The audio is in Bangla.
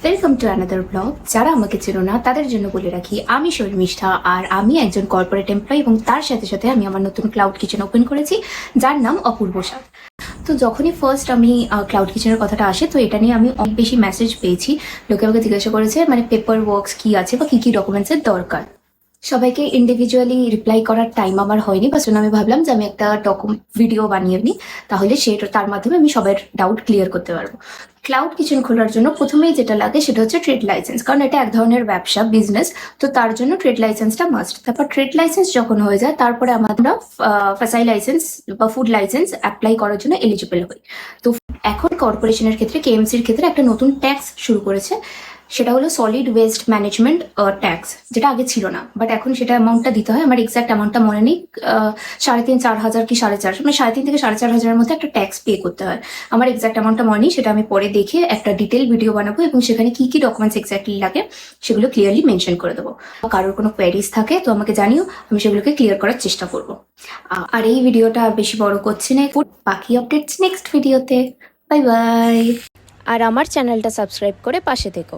Welcome to another blog. যারা আমাকে চেনো না তাদের জন্য বলে রাখি, আমি শর্মিষ্ঠা আর আমি একজন কর্পোরেট এমপ্লয়ি এবং তার সাথে সাথে আমি আমার নতুন ক্লাউড কিচেন ওপেন করেছি যার নাম অপূর্ব সাথ। তো যখনই ফার্স্ট আমি ক্লাউড কিচেনের কথাটা আসে, তো এটা নিয়ে আমি অনেক বেশি মেসেজ পেয়েছি। লোকে আমাকে জিজ্ঞাসা করেছে মানে পেপার ওয়ার্কস কী আছে বা কী কী ডকুমেন্টসের দরকার। সবাইকে ইন্ডিভিজুয়ালি রিপ্লাই করার টাইম আমার হয়নি, বাস আমি ভাবলাম যে আমি একটা ভিডিও বানিয়ে নিই, তাহলে তার মাধ্যমে আমি সবার ডাউট ক্লিয়ার করতে পারবো। ক্লাউড কিচেন খোলার জন্য প্রথমেই যেটা লাগে সেটা হচ্ছে ট্রেড লাইসেন্স, কারণ এটা এক ধরনের ব্যবসা বিজনেস, তো তার জন্য ট্রেড লাইসেন্সটা মাস্ট। তারপর ট্রেড লাইসেন্স যখন হয়ে যায় তারপরে আমরা ফাসাই লাইসেন্স বা ফুড লাইসেন্স অ্যাপ্লাই করার জন্য এলিজিবল হই। তো এখন কর্পোরেশনের ক্ষেত্রে কেএমসির ক্ষেত্রে একটা নতুন ট্যাক্স শুরু করেছে, সেটা হলো সলিড ওয়েস্ট ম্যানেজমেন্ট ট্যাক্স, যেটা আগে ছিল না, বাট এখন সেটা অ্যামাউন্টটা দিতে হয়। আমার এক্সাক্ট অ্যামাউন্টটা মনে নেই, 3,500-4,000 কি 4,500, মানে 3,500 থেকে 4,500 মধ্যে একটা ট্যাক্স পে করতে হয়। আমার এক্সাক্ট অ্যামাউন্টটা মনে নেই, সেটা আমি পরে দেখে একটা ডিটেল ভিডিও বানাবো এবং সেখানে কি কি ডকুমেন্টস এক্স্যাক্টলি লাগে সেগুলো ক্লিয়ারলি মেনশন করে দেবো। কারোর কোনো কোয়ারিজ থাকে তো আমাকে জানিও, আমি সেগুলোকে ক্লিয়ার করার চেষ্টা করবো। আর এই ভিডিওটা আর বেশি বড় করছি না, বাকি আপডেটস নেক্সট ভিডিওতে। Bye bye. আর আমার চ্যানেলটা সাবস্ক্রাইব করে পাশে থেকো।